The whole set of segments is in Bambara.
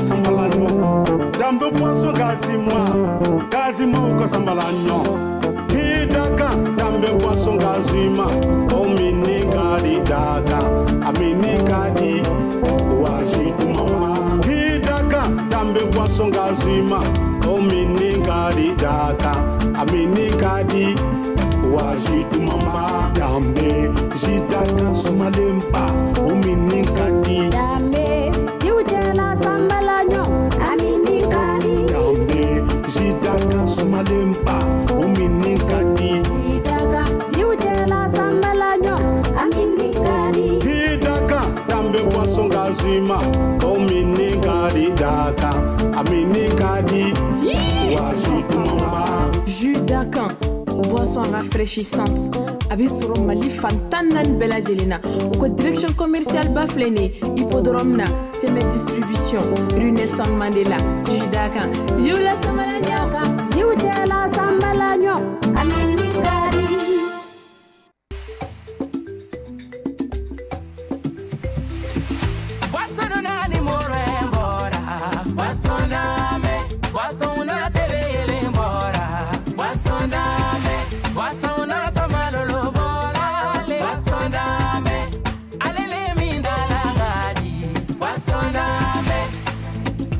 Sambalanyo, Dambe Poisson Gazima, Uka Sambalanyo, Hidaka, Dambe Poisson Gazima, Omini Gadi Daka, Amini Gadi, Wajitu Mama, Hidaka, Dambe Poisson Gazima, Omini Gadi Daka, Amini Gadi, Wajitu Mama, Dambe, Jidaka Sumalempa, Omini Gadi. Malempa, Uminikadi. Sidaka, Ziutela Sambalanyo, Aminikadi. Hidaka, Dambe Poisson Gazima, Uminikadi Daka, Aminikadi. Wajitu Mama. Jus d'Akan, boisson rafraîchissante. Abisoro Mali Fantanan Bella Jelena. Ou direction commerciale Baflene, Hippodrome na, Semet Distribution, rue Nelson Mandela. Jus d'Akan, Jula Samalanya. Ziutela Sambalanyo, Aminikadi.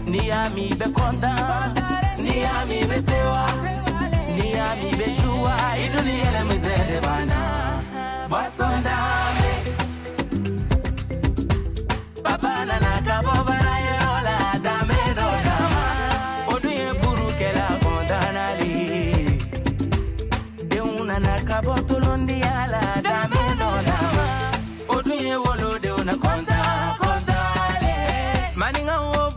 Niami be konta, niami be sewa, niami be shua, iduni ele mzere bana. Basondame, baba na nakabo na yola dame do dama. Oduye buru kela kontana li, de una nakabo tulundi ala dame do dama. Oduye wolo de una konta.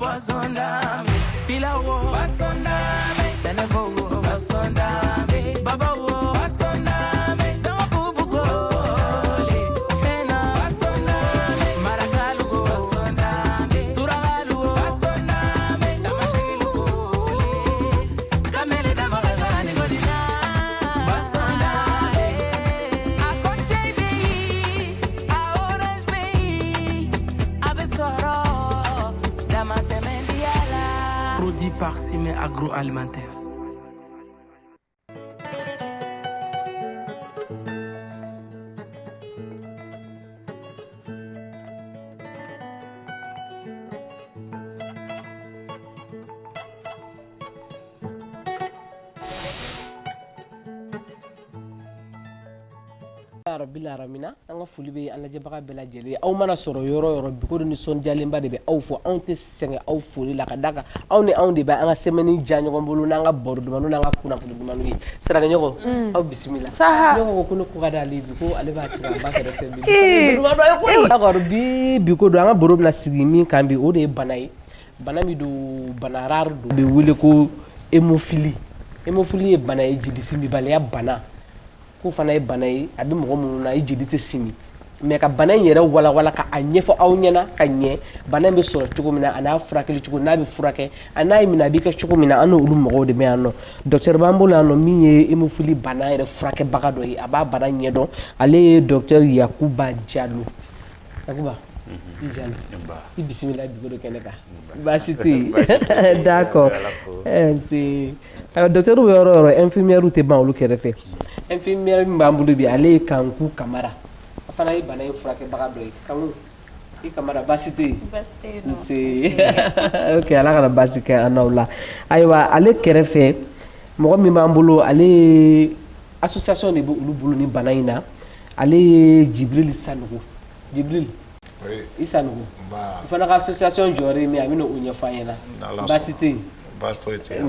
Basondame, Fila wo, Basondame, Senevo wo, Basondame, Baba wo, Basondame, Dambubu wo, Basondame, Hena, Basondame, Marakalu wo, Basondame, Suragalu wo, Basondame, Damashilu wo, Kamele Damaragani godina, Basondame, Akonte bi, a Orange bi, Abesoro. Produit par Simé Agroalimentaire. Rabbil alamina an ka foli bɛ an lajɛbaga bɛɛ lajɛlen aw mana sɔrɔ yɔrɔ yɔrɔ bi ko ni sɔndiyalenba de bɛ aw fɔ anw tɛ sɛgɛn aw foli la ka da kan aw ni anw de bɛ an ka sɛmɛni ja ɲɔgɔn bolo n'an ka baro dumanw n'an ka kunnafoni dumanw ye saraka ɲɔgɔn aw bisimila saha ɲɔgɔn ko ne ko ka d'ale bi ko ale b'a sigi an ba kɛrɛfɛ bi bi ko don an ka baro bɛna sigi min kan bi o de ye bana ye bana min don bana rare don bɛ wele ko hémophilie ye bana ye jelisimibaliya bana ko fana ye bana ye a bɛ mɔgɔ minnu na i jeli tɛ simi mais ka bana in yɛrɛ walawala ka a ɲɛfɔ aw ɲɛna ka ɲɛ bana in bɛ sɔrɔ cogo min na a n'a furakɛli cogo n'a bɛ furakɛ a n'a ye minɛ a b'i kɛ cogo min na an n'olu mɔgɔw de bɛ yan nɔ docteur b'an bolo yan nɔ min ye hémophilie bana yɛrɛ furakɛbaga dɔ ye a b'a bana ɲɛdɔn ale ye docteur Yakuba Jalo Yakuba i Jalo i bisimila bi ko kɛnɛ kan baasi tɛ yen d'accord docteur bɛ yɔrɔ o yɔrɔ infirmière tɛ ban olu kɛrɛfɛ infirmière min b'an bolo bi ale ye Kanku Kamara a fana ye bana in furakɛbaga dɔ ye Kanku i Kamara baasi tɛ yen ok ala kana baasi kɛ an n'aw la ayiwa ale kɛrɛfɛ mɔgɔ min b'an bolo ale ye association de bɛ olu bolo ni bana in na ale ye Jibril Sanogo Jibril i Sanogo o fana ka association jɔyɔrɔ ye min a bɛna o ɲɛfɔ an ɲɛna baasi tɛ yen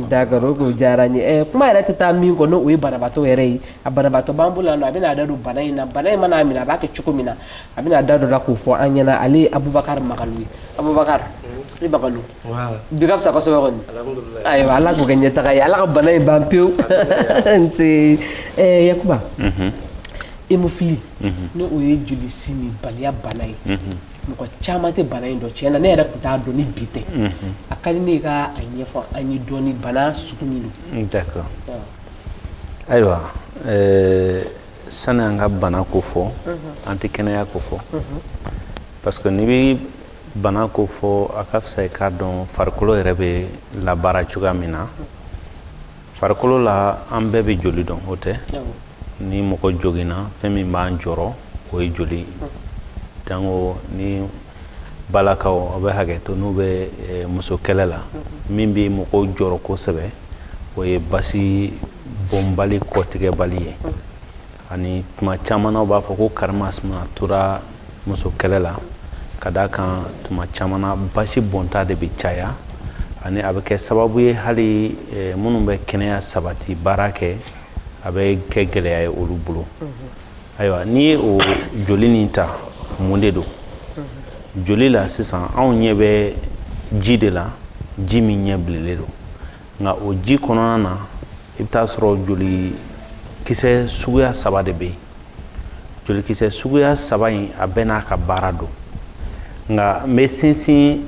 d'accord o ko diyara n ye kuma yɛrɛ tɛ taa min kɔ n'o ye banabaatɔ yɛrɛ ye a banabaatɔ b'an bolo yan nɔ a bɛna da don bana in na bana in mana minɛ a b'a kɛ cogo min na a bɛna da dɔ la k'o fɔ an ɲɛna ale ye Abubakar Magalu ye Abubakar i Magalu bi ka fisa kosɛbɛ kɔni ayiwa ala k'o kɛ ɲɛtaga ye ala ka bana in ban pewu nse Yakuba hémophilie n'o ye joli simi baliya bana ye mɔgɔ caman tɛ bana in dɔn tiɲɛ na ne yɛrɛ tun t'a dɔn ni bi tɛ a ka di ne ka a ɲɛfɔ an ye dɔɔni bana sugu min don d'accord ayiwa sani an ka bana ko fɔ an tɛ kɛnɛya ko fɔ parce que n'i bɛ bana ko fɔ a ka fisa i k'a dɔn farikolo yɛrɛ bɛ labaara cogoya min na farikolo la an bɛɛ bɛ joli dɔn o tɛ ni mɔgɔ joginna fɛn min b'an jɔrɔ o ye joli jango ni balakaw aw bɛ hakɛ to n'u bɛ muso kɛlɛ la min bɛ mɔgɔw jɔrɔ kosɛbɛ o ye basi bɔnbali kɔtigɛbali ye ani tuma caman na u b'a fɔ ko karimasina tora muso kɛlɛ la ka d'a kan tuma caman na basi bɔnta de bɛ caya ani a bɛ kɛ sababu ye hali minnu bɛ kɛnɛya sabati baara kɛ a bɛ kɛ gɛlɛya ye olu bolo ayiwa n'i ye o joli nin ta mun de don joli la sisan anw ɲɛ bɛ ji de la ji min ɲɛ bilenlen don nka o ji kɔnɔna na i bɛ taa sɔrɔ joli kisɛ suguya 3 de bɛ yen jolikisɛ suguya 3 in a bɛɛ n'a ka baara don nka n bɛ sinsin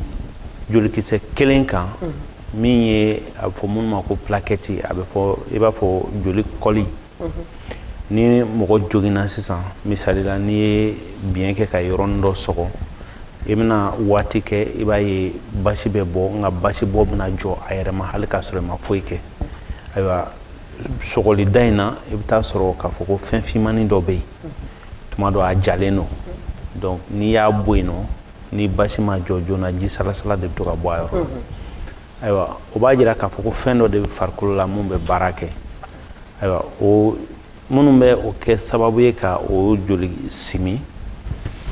jolikisɛ kelen kan min ye a bɛ fɔ minnu ma ko plaquette a bɛ fɔ i b'a fɔ joli kɔli ni mɔgɔ joginna sisan misali la n'i ye biyɛn kɛ ka yɔrɔnin dɔ sɔgɔ i bɛna waati kɛ i b'a ye basi bɛ bɔ nka basi bɔ bɛna jɔ a yɛrɛ ma hali k'a sɔrɔ i ma foyi kɛ ayiwa sɔgɔlida in na i bɛ taa sɔrɔ k'a fɔ ko fɛn finmanin dɔ bɛ yen tuma dɔ a jalen don donc n'i y'a bɔ yen nɔ ni basi ma jɔ joona ji salasala de bɛ to ka bɔ a yɔrɔ la ayiwa o b'a jira k'a fɔ ko fɛn dɔ de bɛ farikolo la mun bɛ baara kɛ ayiwa o minnu bɛ o kɛ sababu ye ka o joli simi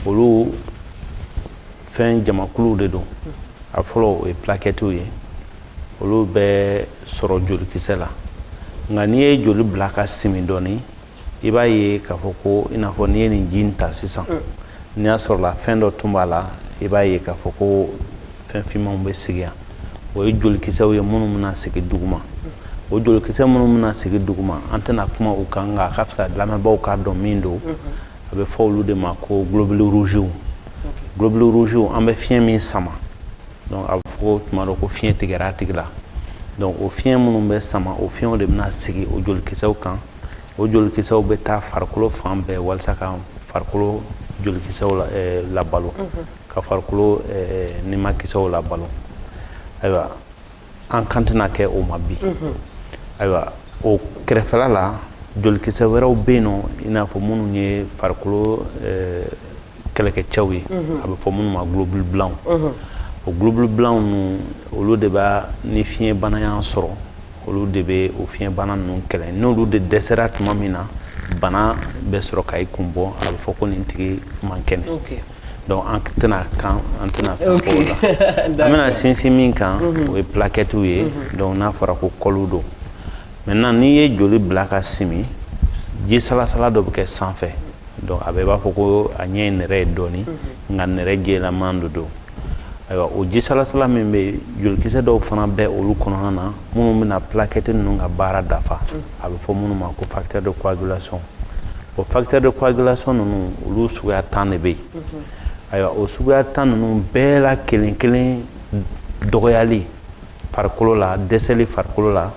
olu fɛn jamakuluw de don a fɔlɔ o ye plaquettew ye olu bɛ sɔrɔ jolikisɛ la nka n'i ye joli bila ka simi dɔɔni i b'a ye k'a fɔ ko i n'a fɔ n'i ye nin ji in ta sisan n'i y'a sɔrɔ la fɛn dɔ tun b'a la i b'a ye k'a fɔ ko fɛn finmanw bɛ sigi yan o ye jolikisɛw ye minnu bɛna sigi duguma o jolikisɛ minnu bɛna sigi duguma an tɛna kuma u kan nka a ka fisa lamɛnbaaw k'a dɔn min don a bɛ fɔ olu de ma ko globules rouges globules rouges an bɛ fiɲɛ min sama donc a bɛ fɔ tuma dɔ ko fiɲɛ tigɛra a tigi la donc o fiɲɛ minnu bɛ sama o fiɲɛw de bɛna sigi o jolikisɛw kan o jolikisɛw bɛ taa farikolo fan bɛɛ walasa ka farikolo jolikisɛw labalo ka farikolo nimakisɛw labalo ayiwa an kan tɛna kɛ o ma bi ayiwa o kɛrɛfɛla la jolikisɛ wɛrɛw bɛ yen nɔ i n'a fɔ minnu ye farikolo kɛlɛkɛcɛw ye a bɛ fɔ minnu ma globule blanc o globule blanc ninnu olu de b'a ni fiɲɛ bana y'an sɔrɔ olu de bɛ o fiɲɛ bana ninnu kɛlɛ n'olu de dɛsɛra tuma min na bana bɛ sɔrɔ ka i kun bɔ a bɛ fɔ ko nin tigi man kɛnɛ donc an tɛna fɛn fɔ o la an bɛna sinsin min kan o ye plaquettew ye donc n'a fɔra ko kɔliw don maintenant n'i ye joli bila ka simi ji salasala dɔ bɛ kɛ sanfɛ donc a bɛ i b'a fɔ ko a ɲɛ ye nɛrɛ ye dɔɔni nka nɛrɛ jɛlaman de don ayiwa o ji salasala min bɛ yen jolikisɛ dɔw fana bɛ olu kɔnɔna na minnu bɛna plaquette ninnu ka baara dafa a bɛ fɔ minnu ma ko facteur de coagulation o facteur de coagulation ninnu olu suguya 10 de bɛ yen ayiwa o suguya 10 ninnu bɛɛ la kelen kelen dɔgɔyali farikolo la dɛsɛli farikolo la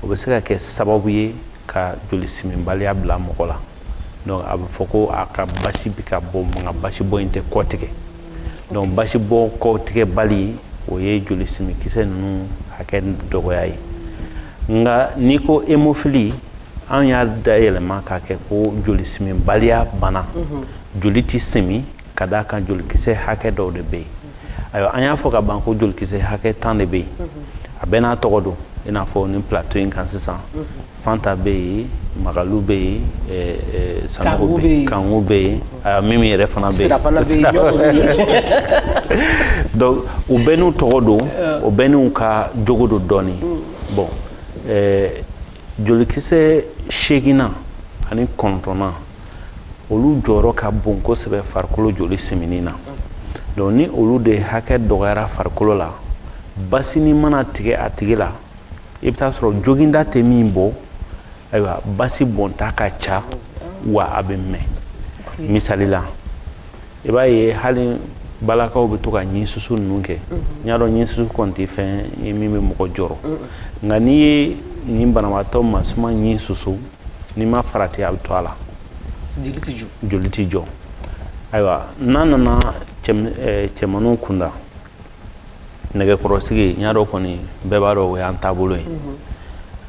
o bɛ se ka kɛ sababu ye ka joli simibaliya bila mɔgɔ la donc a bɛ fɔ ko a ka basi bɛ ka bɔ nka basi bɔ in tɛ kɔtigɛ donc basi bɔ kɔtigɛbali o ye joli simikisɛ ninnu hakɛ dɔgɔya ye nka n'i ko hémophilie an y'a dayɛlɛma k'a kɛ ko joli simibaliya bana joli tɛ simi ka d'a kan jolikisɛ hakɛ dɔw de bɛ yen ayiwa an y'a fɔ ka ban ko jolikisɛ hakɛ 10 de bɛ yen a bɛɛ n'a tɔgɔ don i n'a fɔ nin plateau in kan sisan fanta bɛ yen magalu bɛ yen sanogo bɛ yen kango bɛ yen mimi yɛrɛ fana bɛ yen donc u bɛɛ n'u tɔgɔ don u bɛɛ n'u ka jogo don dɔɔni bon jolikisɛ 8nan ani 9nan olu jɔyɔrɔ ka bon kosɛbɛ farikolo joli simini na donc ni olu de hakɛ dɔgɔyara farikolo la basi ni mana tigɛ a tigi la i bɛ taa sɔrɔ joginda tɛ min bɔ ayiwa basi bɔnta ka ca wa a bɛ mɛn misali la i b'a ye hali balakaw bɛ to ka ɲin susu ninnu kɛ n y'a dɔn ɲin susu kɔni tɛ fɛn ye min bɛ mɔgɔ jɔrɔ nka n'i ye nin banabaatɔ masuma ɲin susu n'i ma farati a bɛ to a la joli tɛ jɔ ayiwa n'a nana cɛmanninw kunda nɛgɛkɔrɔsigi n y'a dɔn kɔni bɛɛ b'a dɔn o y'an taabolo ye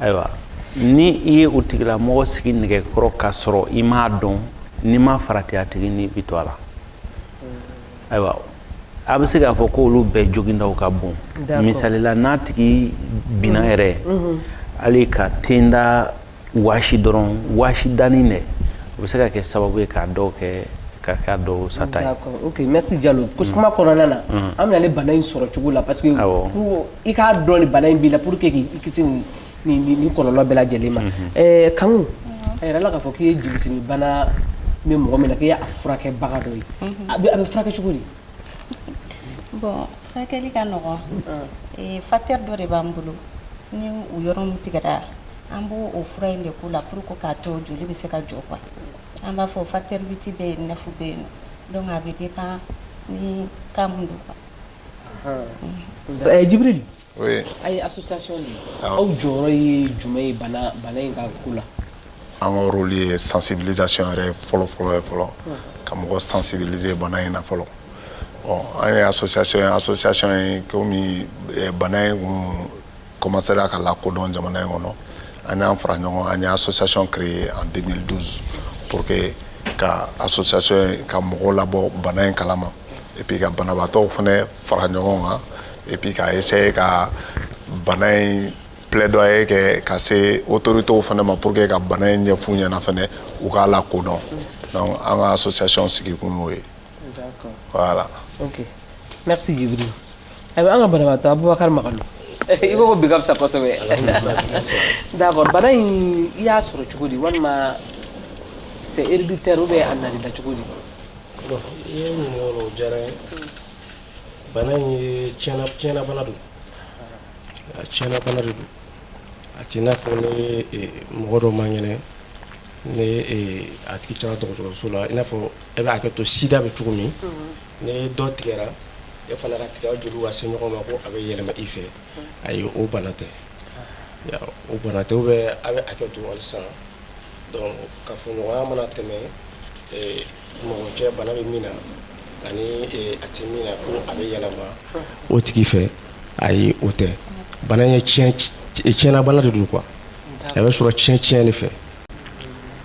ayiwa ni i ye o tigilamɔgɔ sigi nɛgɛkɔrɔ k'a sɔrɔ i m'a dɔn n'i ma farati a tigi ni bi to a la ayiwa a bɛ se k'a fɔ ko olu bɛɛ jogindaw ka bon misalila n'a tigi binna yɛrɛ hali ka tenda waasi dɔrɔn waasi danni dɛ o bɛ se ka kɛ sababu ye k'a dɔw kɛ ka kɛ a dɔw sata ye. ok merci Diallo kuma kɔnɔna na an bɛna ale bana in sɔrɔ cogo la parce que i k'a dɔn ni bana in b'i la pour que k'i kisi ni kɔlɔlɔ bɛɛ lajɛlen ma Kanku a yɛrɛ la k'a fɔ k'i ye jelisimi bana bɛ mɔgɔ min na k'i y'a furakɛbaga dɔ ye a bɛ furakɛ cogo di. Bon furakɛli ka nɔgɔn facteur dɔ de b'an bolo ni o yɔrɔ min tigɛra an b'o o fura in de k'u la pour que k'a to joli bɛ se ka jɔ quoi an b'a fɔ facteur 8 bɛ yen 9 bɛ yen donc a bɛ dépend ni cas mun don quoi. Jibril oui a ye association de aw jɔyɔrɔ ye jumɛn ye bana in ka ko la. an ka rôle ye sensibilisation yɛrɛ fɔlɔ ye ka mɔgɔ sensibiliser bana in na fɔlɔ bon an ye association ye komi bana in kun commencera ka lakodɔn jamana in kɔnɔ an y'an fara ɲɔgɔn an ye association créée en 2012 pour que ka association ka mɔgɔw labɔ bana in kalama et puis ka banabaatɔw fana fara ɲɔgɔn kan et puis ka essayer ka bana in plaidoyer kɛ ka se autorités fana ma pour que ka bana in ɲɛf'u ɲɛna fana u k'a lakodɔn donc an ka association sigi kun y'o ye. D'accord. Voilà. Ok merci Jibril ayiwa an ka banabaatɔ Abubakar Magalu i ko bi ka fisa kosɛbɛ d'accord bana in i y'a sɔrɔ cogo di walima c'est héréditaire ou bien a nalila cogo di. bon i ye ɲininkali o diyara n ye bana in ye tiɲɛna bana don a tiɲɛna bana de don a t'i n'a fɔ ne mɔgɔ dɔ man kɛnɛ ne a tigi taara dɔgɔtɔrɔso la i n'a fɔ e bɛ hakɛ to sida bɛ cogo min ne dɔ tigɛra e fana ka tigɛ joli ka se ɲɔgɔn ma ko a bɛ yɛlɛma i fɛ ayi o bana tɛ o bana tɛ ou bien a bɛ hakɛ to halisa donc kafoɲɔgɔnya mana tɛmɛ mɔgɔ cɛ bana bɛ min na ani a tɛ min na ko a bɛ yɛlɛma o tigi fɛ ayi o tɛ bana ye tiɲɛna bana de don quoi a bɛ sɔrɔ tiɲɛ de fɛ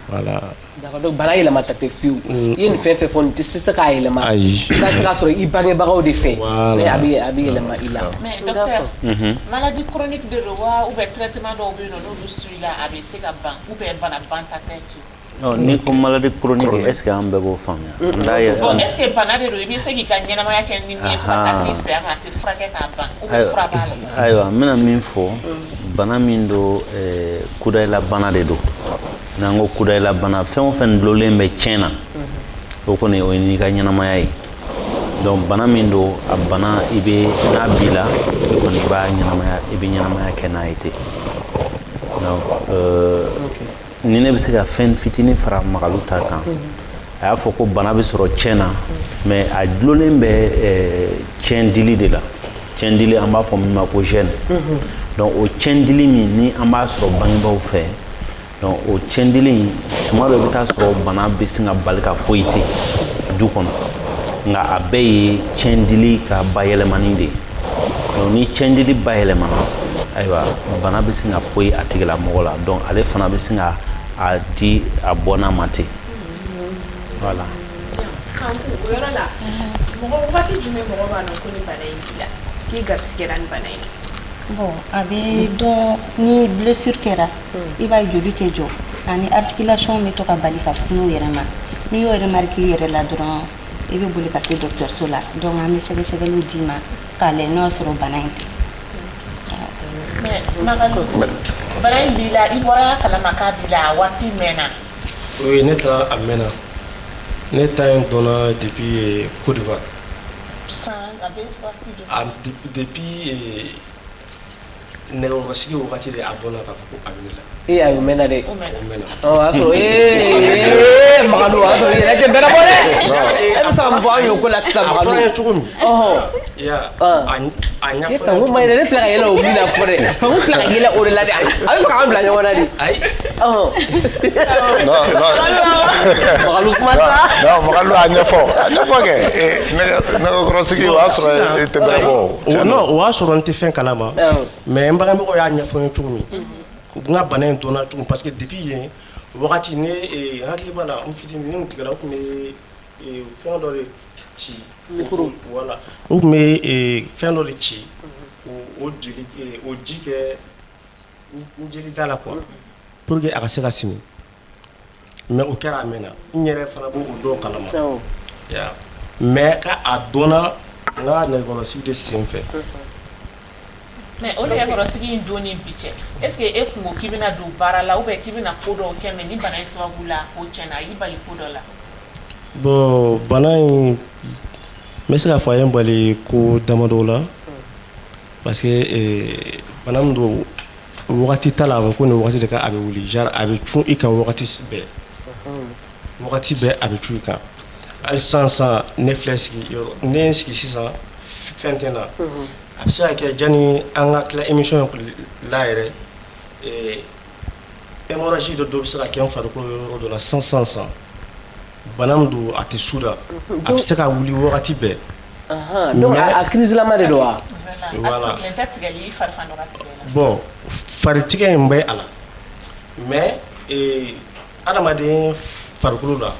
voilà. D'accord donc bana yɛlɛma ta tɛ fiyewu i ye nin fɛn fɛn fɔ nin tɛ se k'a yɛlɛma ayi i ka se k'a sɔrɔ i bangebagaw de fɛ mais a bɛ yɛlɛma i la. mais docteur maladie chronique de don wa ou bien traitement dɔw bɛ yen nɔ n'olu suit la a bɛ se ka ban ou bien bana ban ta tɛ tu. N'i ko maladie chronique est ce que an bɛɛ b'o faamuya. bon est ce que bana de don i bɛ se k'i ka ɲɛnamaya kɛ ni min ye fo ka taa se saya kan a tɛ furakɛ k'a ban ou bien fura b'a la. ayiwa n bɛna min fɔ bana min don kudayela bana de don n'an ko kudayela bana fɛn o fɛn dulonlen bɛ tiɲɛ na o kɔni o ye n'i ka ɲɛnamaya ye donc bana min don a bana i bɛ n'a b'i la kɔni i bɛ ɲɛnamaya kɛ n'a ye ten donc ni ne bɛ se ka fɛn fitinin fara Magalu ta kan a y'a fɔ ko bana bɛ sɔrɔ tiɲɛ na mais a dulonlen bɛ tiɲɛ dili de la tiɲɛ dili an b'a fɔ min ma ko gène donc o tiɲɛ dili min ni an b'a sɔrɔ bangebaaw fɛ donc o tiɲɛ dili in tuma dɔ i bɛ taa sɔrɔ bana bɛ se ka bali ka foyi tɛ du kɔnɔ nka a bɛɛ ye tiɲɛ dili ka bayɛlɛmani de ye donc ni tiɲɛ dili bayɛlɛmana ayiwa bana bɛ se ka poyi a tigilamɔgɔ la donc ale fana bɛ se ka a di a bɔnna ma ten voilà. Kanku o yɔrɔ la mɔgɔ wagati jumɛn mɔgɔ b'a dɔn ko ni bana in b'i la k'i garisigɛra ni bana in na. Bon a bɛ dɔn ni blessure kɛra i b'a ye joli tɛ jɔ ani articulation bɛ to ka bali ka funu yɛrɛ ma n'i y'o remarque i yɛrɛ la dɔrɔn i bɛ boli ka se dɔgɔtɔrɔso la donc an bɛ sɛgɛsɛgɛliw d'i ma k'a lajɛ n'o y'a sɔrɔ bana in tɛ. mais Magalu bana in b'i la i bɔra kalama k'a b'i la a waati mɛnna. oui ne ta a mɛnna ne ta in dɔnna depuis Côte d'Ivoire. a bɛ waati jumɛn. depuis nɛgɛkɔrɔsigi wagati de a dɔnna k'a fɔ ko a bɛ ne la. e ayo mena de o mena oh aso magalu aso ila te bera bole e sa mo fa yo ko la sa magalu afra cogo min ya anya fa ko mai ne fla yela o mina fore ko fla yela o la de a fa ka bla nyona di ay non magalu kuma sa non magalu anya fo ke ne ko krosiki wasro te bera bo non o asoro nte fen kalama mais mbaga mo ya anya fo cogo min ko nga bana en dona cogo parce que depuis yen wakati ne hakili bana mfitini ni mutigala ko me fen do le ci micro voilà o me fen do le ci o jike njeli dala quoi pour que akase ka simi mais o kɛra amena nyere fana bo o do kalama ya mais ka adona nga ne golo si de senfɛ mais o le kɔrɔsigi in doni bi cɛ est ce que e kungo k'i bɛna don baara la ou bien k'i bɛna ko dɔw kɛ mais ni bana in sababu la o tiɲɛna a y'i bali ko dɔ la bon bana in n bɛ se k'a fɔ a ye n bali ko damadɔ la parce que bana min don wagati t'a la a bɛ ko nin wagati de kan a bɛ wuli genre a bɛ cun i kan wagati bɛɛ a bɛ cun i kan hali sisan ne filɛ sigi yɔrɔ ne ye n sigi sisan fɛn tɛ n na a bɛ se ka kɛ jani an ka tila émission la yɛrɛ hémorragie dɔ bɛ se ka kɛ n farikolo yɔrɔ dɔ la san bana min don a tɛ su da a bɛ se ka wuli wagati bɛɛ donc a crise lama de don wa voilà bon faritigɛ in bɛ a la mais adamaden farikolo la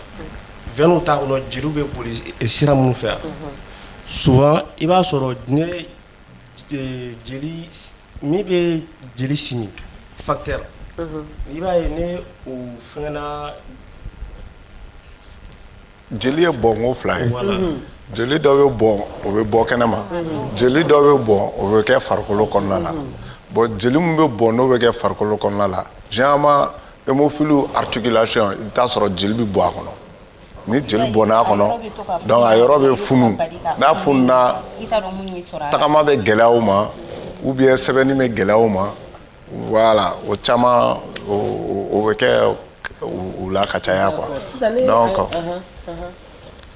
vɛnw t'a kɔnɔ jeliw bɛ boli sira minnu fɛ souvent i b'a sɔrɔ ne jeli min bɛ jeli simi facteur i b'a ye ne o fɛngɛna jeli ye bɔnko fila ye jeli dɔ bɛ bɔn o bɛ bɔ kɛnɛma jeli dɔ bɛ bɔn o bɛ kɛ farikolo kɔnɔna la bon jeli min bɛ bɔn n'o bɛ kɛ farikolo kɔnɔna la généralement hémophile articulation i bɛ taa sɔrɔ jeli bɛ bɔ a kɔnɔ ni jeli bɔnna a kɔnɔ donc a yɔrɔ bɛ funu n'a fununa tagama bɛ gɛlɛya o ma ou bien sɛbɛnni bɛ gɛlɛya o ma voilà o caman o bɛ kɛ u la ka caya quoi donc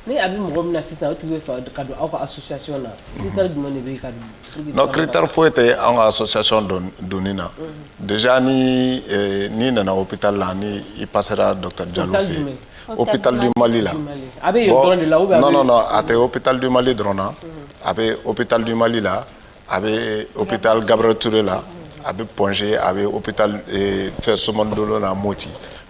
ni a bɛ mɔgɔ min na sisan o tigi bɛ fɛ ka don aw ka association na critère jumɛn de bɛ yen ka don non critère foyi tɛ an ka association donni na déjà ni nana hôpital la ni i passera docteur Diallo fɛ hôpital du Mali la a bɛ yen dɔrɔn de la ou bien non a tɛ hôpital du Mali dɔrɔn na a bɛ hôpital du Mali la a bɛ hôpital Gabriel Touré la a bɛ Pongé a bɛ hôpital fɛ Somone Dolo la Moti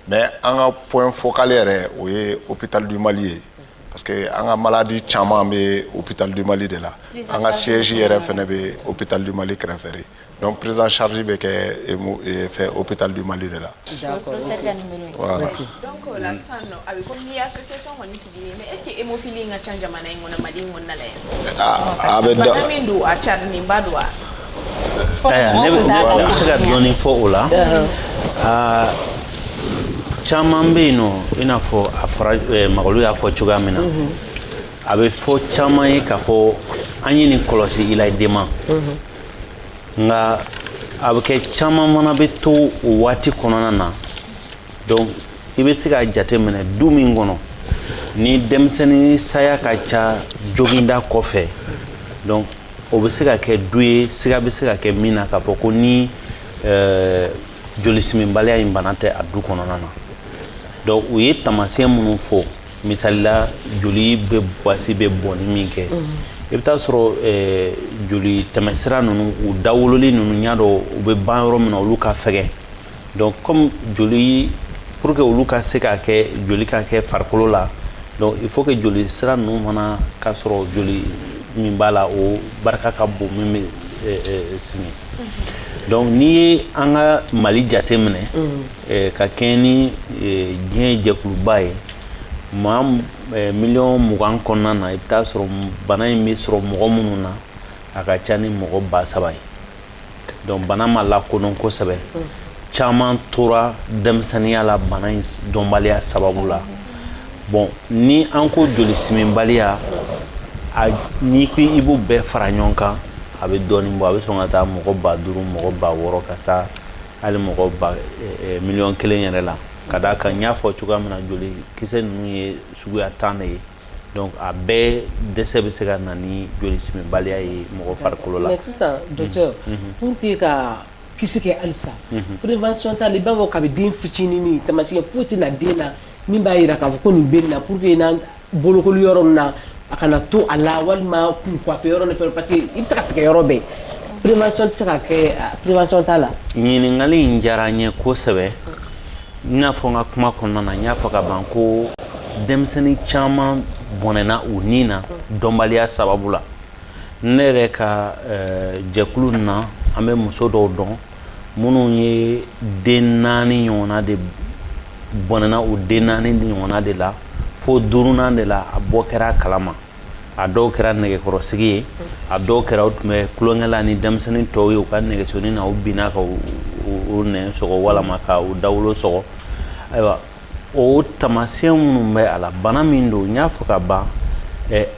mais an ka point focal yɛrɛ o ye hôpital du Mali ye parce que an ka maladie caman bɛ hôpital du Mali de la an ka siège yɛrɛ fɛnɛ bɛ hôpital du Mali kɛrɛfɛ donc prise en charge bɛ kɛ fɛ hôpital du Mali de la. Voilà. Donc la sanno a bɛ komi association kɔni sigilen mais est ce que hémophilie ka ca jamana in kɔnɔ Mali in kɔnɔna la yan. A bɛ dɔn. Bana min don a carilenba don wa. Ne bɛ se ka dɔɔni fɔ o la. Caman bɛ yen nɔ i n'a fɔ a fɔra Magalu y'a fɔ cogoya min na a bɛ fɔ caman ye k'a fɔ an ye nin kɔlɔsi i la den ma nka a bɛ kɛ caman fana bɛ to o waati kɔnɔna na donc i bɛ se ka jate minɛ du min kɔnɔ ni denmisɛnnin saya ka ca joginda kɔfɛ donc o bɛ se ka kɛ du ye siga bɛ se ka kɛ min na k'a fɔ ko ni jolisimibaliya in bana tɛ a du kɔnɔna na donc u ye taamasiyɛn minnu fɔ misalila joli bɛ bɔsi bɛ bɔn ni min kɛ i bɛ taa sɔrɔ joli tɛmɛsira ninnu u dawololi ninnu ɲa dɔ u bɛ ban yɔrɔ min na olu ka fɛgɛ donc comme joli pour que olu ka se ka kɛ joli ka kɛ farikolo la donc il faut que joli sira ninnu fana ka sɔrɔ joli min b'a la o barika ka bon min bɛ simi donc n'i ye an ka Mali jate minɛ ka kɛɲɛ ni diɲɛ jɛkuluba ye maa miliyɔn 20 kɔnɔna na i bɛ taa sɔrɔ bana in bɛ sɔrɔ mɔgɔ minnu na a ka ca ni mɔgɔ 3,000 ye donc bana ma lakodɔn kosɛbɛ caman tora denmisɛnninya la bana in dɔnbaliya sababu la bon ni an ko jolisimibaliya n'i ko i b'o bɛɛ fara ɲɔgɔn kan a bɛ dɔɔnin bɔ a bɛ sɔn ka taa mɔgɔ 5,000 mɔgɔ 6,000 ka taa hali mɔgɔ ba miliyɔn 1 yɛrɛ la ka d'a kan n y'a fɔ cogoya min na joli kisɛ ninnu ye suguya 10 de ye donc a bɛɛ dɛsɛ bɛ se ka na ni joli simibaliya ye mɔgɔ farikolo la. mais sisan docteur pour que ka kisi kɛ halisa prévention t'a la i b'a fɔ kabi den fitinin taamasiyɛn foyi tɛ na den na min b'a yira k'a fɔ ko nin bɛ nin na pour que n'an bolokoli yɔrɔ min na a kana to a la walima kun kɔfɛ yɔrɔ ni fɛn parce que i bɛ se ka tigɛ yɔrɔ bɛɛ prévention tɛ se ka kɛ prévention t'a la. ɲininkali in diyara n ye kosɛbɛ n y'a fɔ n ka kuma kɔnɔna na n y'a fɔ ka ban ko denmisɛnnin caman bɔnɛna u ni na dɔnbaliya sababu la ne yɛrɛ ka jɛkulu na an bɛ muso dɔw dɔn minnu ye den 4 ɲɔgɔnna de bɔnɛna u den 4 ɲɔgɔnna de la fo 5nan de la a bɔ kɛra kalama a dɔw kɛra nɛgɛkɔrɔsigi ye a dɔw kɛra u tun bɛ kulonkɛ la ni denmisɛnnin tɔw ye u ka nɛgɛsonin na u binna ka u nɛn sɔgɔ walama ka u dawolo sɔgɔ ayiwa o tamasiyɛn minnu bɛ a la bana min don n y'a fɔ ka ban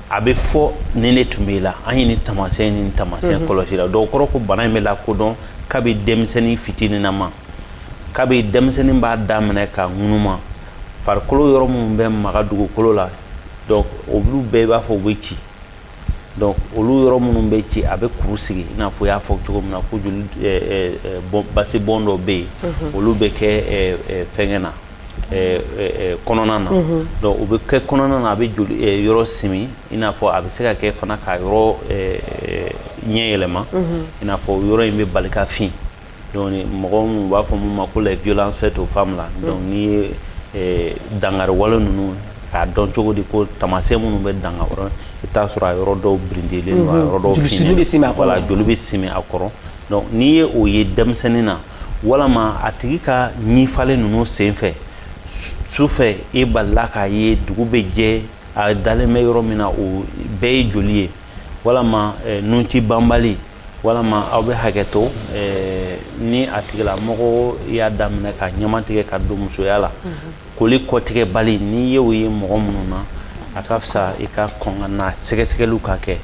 a bɛ fɔ ni ne tun b'i la an ye ni tamasiyɛn kɔlɔsi la dɔw kɔrɔ ko bana in bɛ lakodɔn kabi denmisɛnnin fitininama kabi denmisɛnnin b'a daminɛ ka ŋunuma farikolo yɔrɔ minnu bɛ maga dugukolo la donc olu bɛɛ i b'a fɔ u bɛ ci donc olu yɔrɔ minnu bɛ ci a bɛ kuru sigi i n'a fɔ i y'a fɔ cogo min na ko joli basi bɔn dɔ bɛ yen olu bɛ kɛ fɛngɛ na kɔnɔna na donc u bɛ kɛ kɔnɔna na a bɛ joli yɔrɔ simi i n'a fɔ a bɛ se ka kɛ fana ka yɔrɔ ɲɛ yɛlɛma i n'a fɔ yɔrɔ in bɛ bali ka fin donc mɔgɔ minnu b'a fɔ mun ma ko les violences faites aux femmes la donc n'i ye dangari wale ninnu k'a dɔn cogo di ko tamasiyɛn minnu bɛ danga yɔrɔ i t'a sɔrɔ a yɔrɔ dɔw birindilen don a yɔrɔ dɔw finnen voilà joli bɛ simi a kɔrɔ donc n'i ye o ye denmisɛnnin na walama a tigi ka ɲifalen ninnu senfɛ sufɛ i balila k'a ye dugu bɛ jɛ a dalen bɛ yɔrɔ min na o bɛɛ ye joli ye walama nunci banbali walama aw bɛ hakɛ to ni a tigilamɔgɔ y'a daminɛ ka ɲamatigɛ ka don musoya la koli kɔtigɛ bali n'i ye o ye mɔgɔ minnu na a ka fisa i ka kɔn ka na sɛgɛsɛgɛliw ka kɛ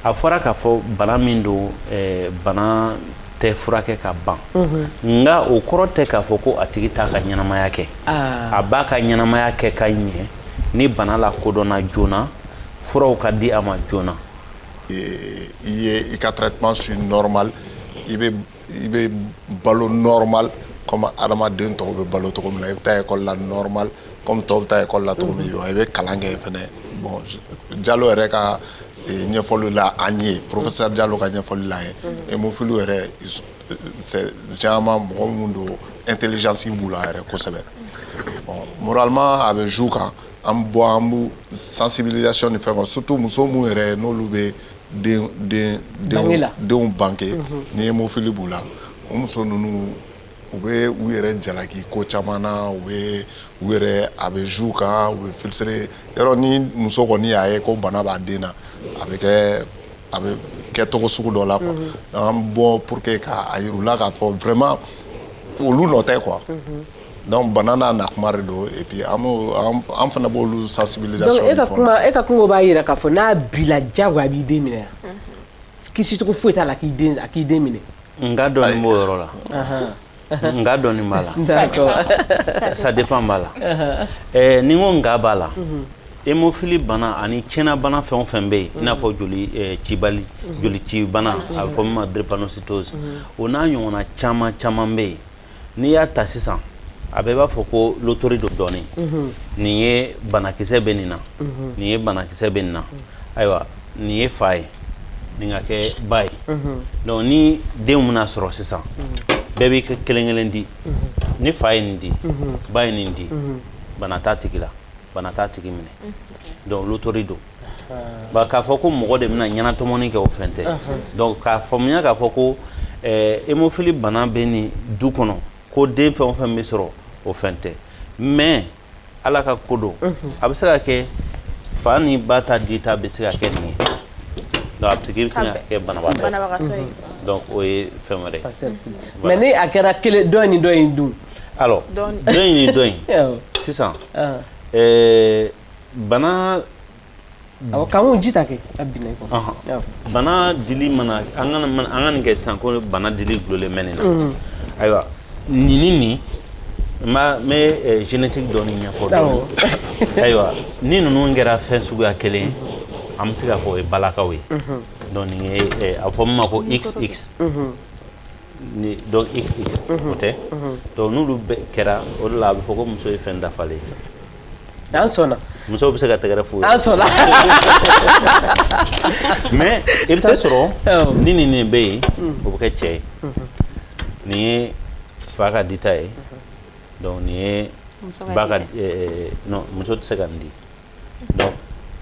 a fɔra k'a fɔ bana min don bana tɛ furakɛ ka ban nka o kɔrɔ tɛ k'a fɔ ko a tigi t'a ka ɲɛnamaya kɛ a b'a ka ɲɛnamaya kɛ ka ɲɛ ni bana la kodɔnna joona furaw ka di a ma joona i ka traitement suit normal i bɛ balo normal comme adamaden tɔw bɛ balo cogo min na i bɛ taa école la normal comme tɔw bɛ taa école la cogo min i bɛ kalan kɛ fɛnɛ bon Diallo yɛrɛ ka ɲɛfɔli la an ye professeur Diallo ka ɲɛfɔli la an ye hémophilie yɛrɛ c'est généralement mɔgɔ minnu don intelligence b'u la yɛrɛ kosɛbɛ bon moralement a bɛ joue kan an bɛ sensibilisation ni fɛn kan surtout muso minnu yɛrɛ n'olu bɛ denw bange ni hémophilie b'u la o muso ninnu u bɛ u yɛrɛ jalaki ko caman na u yɛrɛ a bɛ joue kan u bɛ filtrer yɔrɔ ni muso kɔni y'a ye ko bana b'a den na a bɛ kɛ tɔgɔ sugu dɔ la quoi an bɔ pour que k'a yir'u la k'a fɔ vraiment olu nɔ tɛ quoi donc bana n'a nakuma de don et puis an fana b'olu sensibilisation donc e ka kuma b'a yira k'a fɔ n'a bila jagoya a b'i den minɛ kisi cogo foyi t'a la k'i den minɛ n ka dɔɔnin b'o yɔrɔ la n ka dɔɔnin b'a la ça dépend b'a la ni n ko n ka b'a la hémophilie bana ani tiɲɛna bana fɛn o fɛn bɛ yen i n'a fɔ joli ci bana a bɛ fɔ min ma drépanocytose o n'a ɲɔgɔnna caman caman bɛ yen n'i y'a ta sisan a bɛɛ b'a fɔ ko lotori do dɔɔnin nin ye banakisɛ bɛ nin na nin ye banakisɛ bɛ nin na ayiwa nin ye fa ye nin ka kɛ ba ye donc ni denw bɛna sɔrɔ sisan bɛɛ b'i kɛ kelen kelen di ni fa ye nin di ba ye nin di bana t'a tigi la bana t'a tigi minɛ donc lotori do ba k'a fɔ ko mɔgɔ de bɛna ɲɛnatɔmɔni kɛ o fɛn tɛ donc k'a faamuya k'a fɔ ko hémophilie bana bɛ nin du kɔnɔ ko den fɛn o fɛn bɛ sɔrɔ o fɛn tɛ mais ala ka ko don a bɛ se ka kɛ fa ni ba ta di ta bɛ se ka kɛ nin ye donc a tigi bɛ se ka kɛ banabagatɔ ye donc o ye fɛn wɛrɛ ye mais ni a kɛra dɔ in ni dɔ in dun alors dɔ in ni dɔ in sisan bana awɔ k'an ji ta kɛ a binna i kɔ bana dili mana an ka nin kɛ sisan ko bana dili gulolen bɛ nin na ayiwa ni me génétique doni ɲɛfɔ dɔɔni ayiwa ni ninnu kɛra fɛn suguya kelen an bɛ se k'a fɔ o ye balakaw ye donc nin ye a fɔ min ma ko XX donc XX o tɛ donc n'olu bɛɛ kɛra o de la a bɛ fɔ ko muso ye fɛn dafalen ye an sɔnna muso bɛ se ka tɛgɛrɛ f'u ye an sɔnna mais i bɛ taa sɔrɔ ni nin bɛ yen o bɛ kɛ cɛ ye nin ye fa ka dita ye donc nin ye ba ka non muso tɛ se ka nin di donc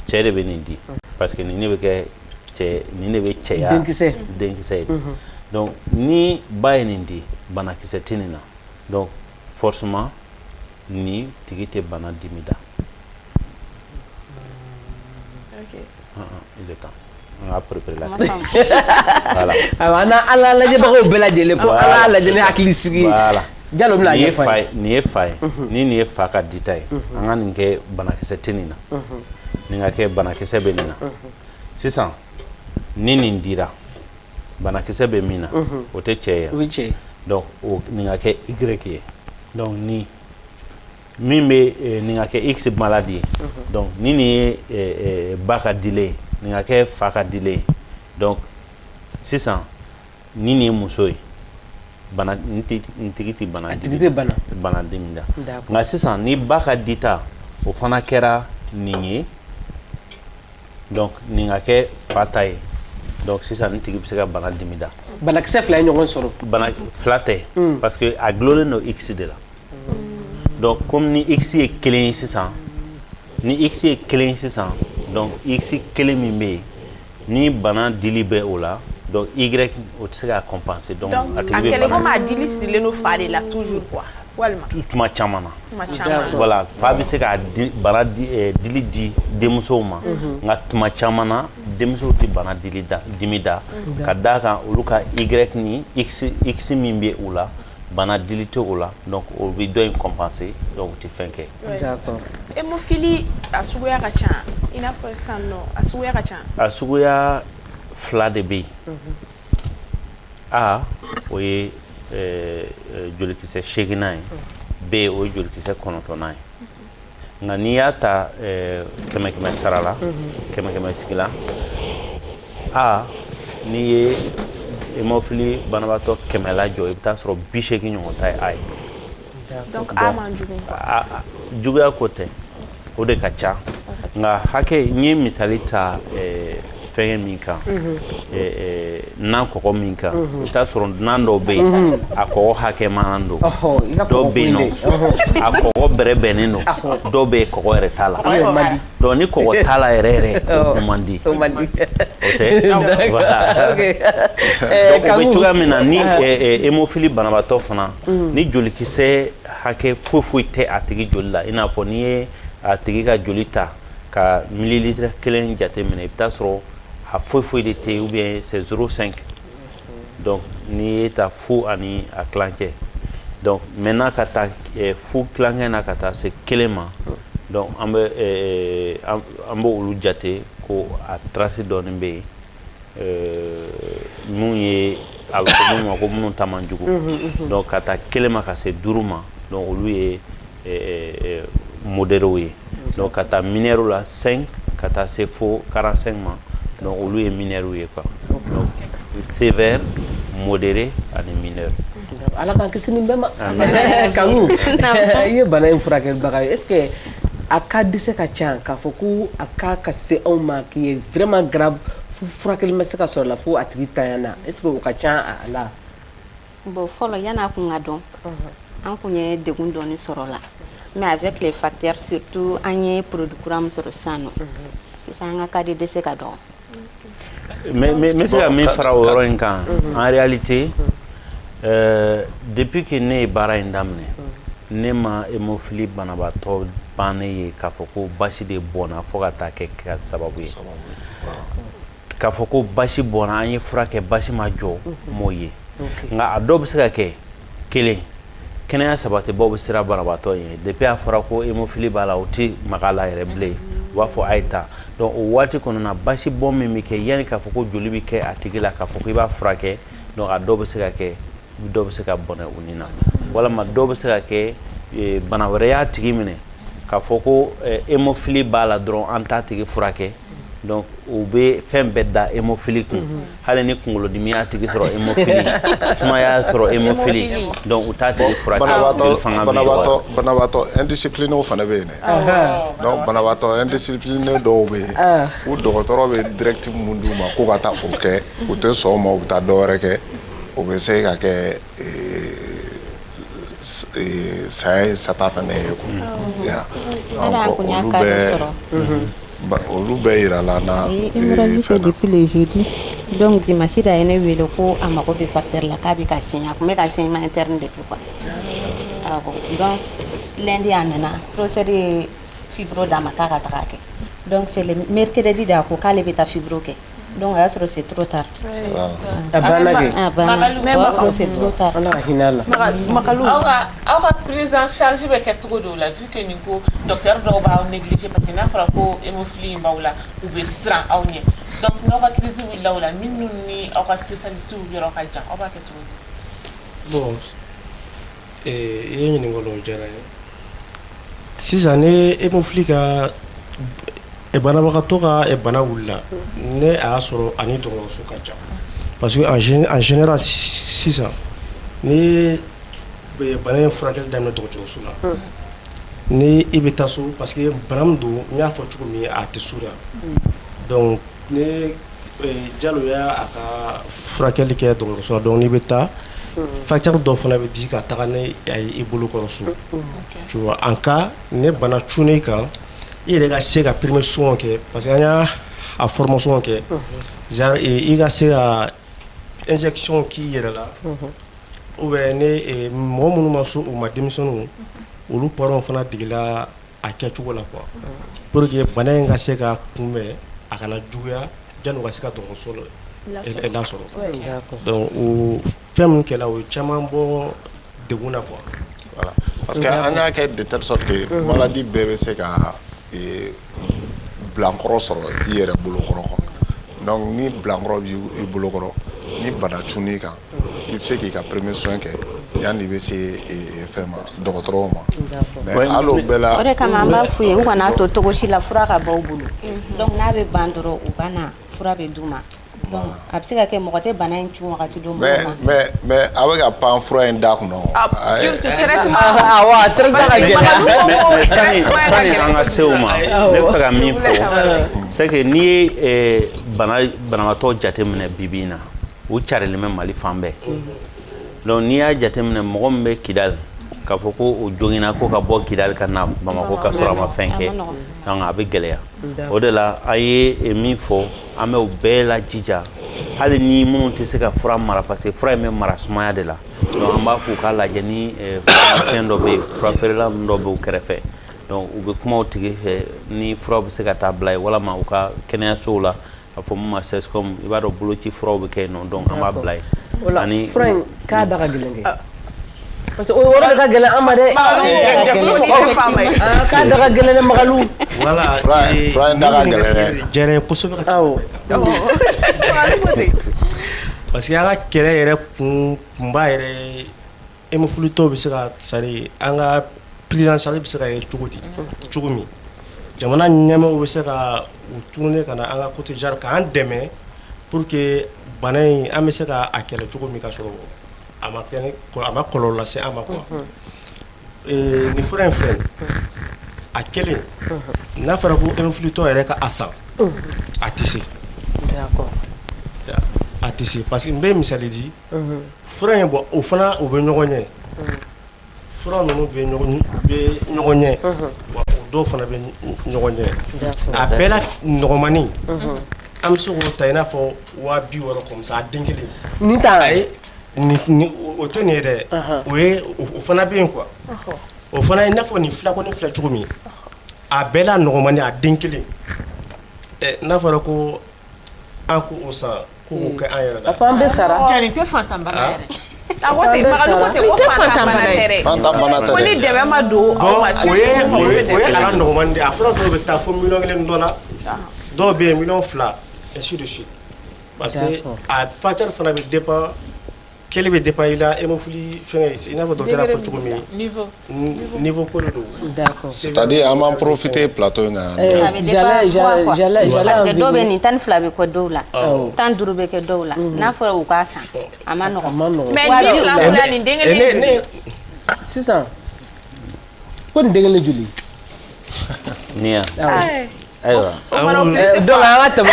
cɛ de bɛ nin di parce que nin ne bɛ kɛ cɛ nin de bɛ cɛya denkisɛ ye donc ni ba ye nin di banakisɛ tɛ nin na donc forcément ni tigi tɛ bana dimi da. Il est temps. On a préparé la voilà. Ala lajɛbagaw bɛɛ lajɛlen ko ala lajɛlen hakili sigi. Voilà. Jalo bɛna ɲɛfɔ nin ye fa ye ni nin ye fa ka dita ye an ka nin kɛ banakisɛ tɛ nin na nin ka kɛ banakisɛ bɛ nin na sisan ni nin dira banakisɛ bɛ min na o tɛ cɛ ye donc nin ka kɛ Y ye donc ni min bɛ nin ka kɛ X maladie ye donc ni nin ye ba ka dile ye nin ka kɛ fa ka dile ye donc sisan ni nin ye muso ye bana ntigi ti bana dimi da nka sisan ni ba ka dita o fana kɛra nin ye donc nin ka kɛ fa ta ye donc sisan ntigi bɛ se ka bana dimi da banakisɛ fila ye ɲɔgɔn sɔrɔ bana fila tɛ parce que a gulonlen don X de la donc comme ni X ye kelen ye sisan ni X ye kelen ye sisan donc X kelen min bɛ yen ni bana dili bɛ o la donc Y o tɛ se ka compenser donc a kɛlen komi a dili sirilen don fa de la toujours quoi walima tuma caman na voilà fa bɛ se ka bana dili di denmusow ma nka tuma caman na denmusow tɛ bana dimi da ka d'a kan olu ka Y ni X min bɛ u la bana dili tɛ o la donc o bɛ dɔ in compenser donc o tɛ fɛn kɛ. D'accord. Hémophilie a suguya ka ca i n'a fɔ sisan nɔ a suguya ka ca. A suguya fila de bɛ yen A o ye jolikisɛ 8nan ye B o ye jolikisɛ 9nan ye nka n'i y'a ta kɛmɛ sara la kɛmɛ sigi la A n'i ye hémophilie banabaatɔ 100 lajɔ i bɛ taa sɔrɔ 80 ɲɔgɔn ta ye A ye donc A man jugu juguya ko tɛ o de ka ca nka hakɛ n ye misali ta fɛngɛ min kan nan kɔgɔ min kan i bɛ taa sɔrɔ nan dɔw bɛ yen a kɔgɔ hakɛ man don dɔw bɛ yen nɔ a kɔgɔ bɛrɛbɛnnen don dɔw bɛ yen kɔgɔ yɛrɛ t'a la donc ni kɔgɔ t'a la yɛrɛ o man di o tɛ voilà donc o bɛ cogoya min na ni hémophilie banabaatɔ fana ni jolikisɛ hakɛ foyi tɛ a tigi joli la i n'a fɔ n'i ye a tigi ka joli ta ka mililitre 1 jate minɛ i bɛ taa sɔrɔ a foyi de tɛ ou bien c'est 0,5 donc n'i ye ta fu ani a kilancɛ donc maintenant ka taa fu kilancɛ na ka taa se 1 ma donc an bɛ olu jate ko a trace dɔɔni bɛ yen mun ye a bɛ fɔ minnu ma ko minnu ta man jugu donc ka taa 1 ma ka se 5 ma donc olu ye modérés ye donc ka taa mineurs la 5 ka taa se fo 45 ma donc olu ye mineurs ye quoi donc sévère modéré ani mineur ala k'an kisi nin bɛɛ ma Kanku i ye bana in furakɛlibaga ye est ce que a ka dɛsɛ ka ca k'a fɔ ko a ka se anw ma qui est vraiment grave fo furakɛli ma se ka sɔrɔ la fo a tigi tanya na est ce que o ka ca a la bon fɔlɔ yan'a kun ka dɔn an kun ye degun dɔɔni sɔrɔ la mais avec les facteurs surtout an ye produit kura min sɔrɔ sisan nɔ sisan an ka cas de décès ka dɔgɔ mais se ka min fara o yɔrɔ in kan en réalité depuis que ne ye baara in daminɛ ne ma hémophilie banabaatɔ bannen ye k'a fɔ ko basi de bɔnna fo ka taa kɛ sababu ye k'a fɔ ko basi bɔnna an ye fura kɛ basi ma jɔ m'o ye nka a dɔw bɛ se ka kɛ 1 kɛnɛya sabatibaaw bɛ siran banabaatɔ ye depuis a fɔra ko hémophilie b'a la o tɛ maga a la yɛrɛ bilen u b'a fɔ a ye taa donc o waati kɔnɔna basi bɔn min bɛ kɛ yanni k'a fɔ ko joli bɛ kɛ a tigi la k'a fɔ ko i b'a furakɛ donc a dɔw bɛ se ka kɛ dɔw bɛ se ka bɔnɛ u ni na walama dɔw bɛ se ka kɛ bana wɛrɛ y'a tigi minɛ k'a fɔ ko hémophilie b'a la dɔrɔn an t'a tigi furakɛ donc u bɛ fɛn bɛɛ da hémophilie kun hali ni kunkolodimi y'a tigi sɔrɔ hémophilie sumaya y'a sɔrɔ hémophilie donc u t'a tigi furakɛ banabaatɔ indiscipliné fana bɛ yen dɛ donc banabaatɔ indiscipliné dɔw bɛ yen u dɔgɔtɔrɔ bɛ directive mun d'u ma ko ka taa o kɛ u tɛ sɔn o ma u bɛ taa dɔ wɛrɛ kɛ o bɛ se ka kɛ saya sata fana ye olu bɛɛ yira la na depuis le jeudi donc dimanche da ye ne wele ko a mago bɛ facteur la k'a bɛ ka signer a tun bɛ ka signement interne de kɛ quoi donc lundi a nana professeur ye fibro d'a ma k'a ka taga kɛ donc c'est le mercredi da ko k'ale bɛ taa fibro kɛ donc a y'a sɔrɔ c'est trop tard a banna kɛ c'est trop tard ala ka hinɛ a la Makalu aw ka prise en charge bɛ kɛ cogo dɔw la vu que nin ko docteur dɔw b'aw négliger parce que n'a fɔra ko hémophilie in b'aw la u bɛ siran aw ɲɛ donc n'aw ka crise wulila o la minnu ni aw ka spécialiste yɔrɔ ka jan aw b'a kɛ cogo di bon i ye ɲininkali o diyara n ye sisan ni hémophilie ka banabagatɔ ka bana wulila ne a y'a sɔrɔ ani dɔgɔtɔrɔso ka jan parce que en général sisan ni bana in furakɛli daminɛ dɔgɔtɔrɔso la ni i bɛ taa so parce que bana min don n y'a fɔ cogo min a tɛ surunya donc ni jalo y'a a ka furakɛli kɛ dɔgɔtɔrɔso la donc n'i bɛ taa facteur dɔ fana bɛ di ka taga ni a ye i bolo kɔrɔ so tu vois en cas ni bana cunna i kan i yɛrɛ ka se ka premier soin kɛ parce que an y'a a formation kɛ genre i ka se ka injection k'i yɛrɛ la ou bien ni mɔgɔ minnu ma so u ma denmisɛnninw olu parents fana degela a kɛcogo la quoi pour que bana in ka se ka kunbɛn a kana juguya janni u ka se ka dɔgɔtɔrɔso lasɔrɔ donc o fɛn min kɛla o ye caman bɔ degun na quoi voilà parce que an y'a kɛ de telle sorte que maladie bɛɛ bɛ se ka bilankɔrɔ sɔrɔ i yɛrɛ bolokɔrɔ donc ni bilankɔrɔ b'i bolokɔrɔ ni bana cunni kan i bɛ se k'i ka premier soin kɛ yanni i bɛ se fɛn ma dɔgɔtɔrɔw ma mais hali o bɛɛ la o de kama an b'a f'u ye u kana to cogo si la fura ka bɔ u bolo donc n'a bɛ ban dɔrɔn u ka na fura bɛ d'u ma donc a bɛ se ka kɛ mɔgɔ tɛ bana in cun wagati dɔ mais a bɛ ka pan fura in da kunna sani an ka se o ma ne bɛ fɛ ka min fɔ c'est que n'i ye banabaatɔ jateminɛ bibi in na u carilen bɛ Mali fan bɛɛ donc n'i y'a jateminɛ mɔgɔ min bɛ Kidali k'a fɔ ko o joginna ko ka bɔ Kidali ka na Bamako ka sɔrɔ a ma fɛn kɛ donc a bɛ gɛlɛya o de la a ye min fɔ an bɛ o bɛɛ lajija hali ni minnu tɛ se ka fura mara parce que fura in bɛ mara sumaya de la donc an b'a fɔ u k'a lajɛ ni pharmacien dɔ bɛ yen fura feerela dɔ bɛ u kɛrɛfɛ donc u bɛ kuma o tigi fɛ ni fura bɛ se ka taa bila yen walama u ka kɛnɛyasow la a fɔ mun ma CSCOM i b'a dɔn boloci furaw bɛ kɛ yen nɔ donc an b'a bila yen ani fura in k'a da ka gɛlɛn kɛ parce que o yɔrɔ de ka gɛlɛn an ma dɛ k'a da ka gɛlɛn dɛ Makalu voilà fura in da ka gɛlɛn dɛ diyara n ye kosɛbɛ ka parce que an ka kɛlɛ yɛrɛ kunba yɛrɛ hémophilie tɔw bɛ se ka sari an ka prise en charge bɛ se ka kɛ cogo min jamana ɲɛmɔgɔw bɛ se ka u tourner ka na an ka côté genre k'an dɛmɛ pour que bana in an bɛ se ka a kɛlɛ cogo min ka sɔrɔ a ma kɔlɔlɔ lase an ma quoi nin fura in filɛ a kelen n'a fɔra ko hémophilie tɔ yɛrɛ ka a san a tɛ se a tɛ se parce que n bɛ misali di fura in bɔ o fana o bɛ ɲɔgɔn ɲɛ fura ninnu bɛ ɲɔgɔn ɲɛ wa o dɔw fana bɛ ɲɔgɔn ɲɛ a bɛɛ la nɔgɔmani an bɛ se k'o ta i n'a fɔ 200 comme ça a den kelen nin t'a la o tɛ nin ye dɛ o ye o fana bɛ yen quoi o fana i n'a fɔ nin filɛ cogo min a bɛɛ la nɔgɔmani a den kelen n'a fɔra ko an ko o san ko k'o kɛ an yɛrɛ la a fɔ an bɛ sara jani tɛ fantanbana yɛrɛ awɔ tɛ Makalu ko tɛ ko fantanbana tɛ ko ni dɛmɛ ma don aw ma o ye ala nɔgɔmani de a fɔra dɔw bɛ taa fo 1,000,000 dɔ la dɔw bɛ yen 2,000,000 ainsi de suite parce que a facteur fana bɛ dépend kele bɛ dépend i la hémophilie fɛngɛ i n'a fɔ docteur a fɔ cogo min niveau ko de don. D'accord. C'est-à-dire an b'an profiter plateau in kan. Parce que dɔw bɛ nin 12 bɛ kɛ dɔw la 15 bɛ kɛ dɔw la n'a fɔra u k'a san a ma nɔgɔn. Mais ni fila nin den kelen sisan ko nin den kelen joli ni ya ayiwa donc an ka tɛmɛ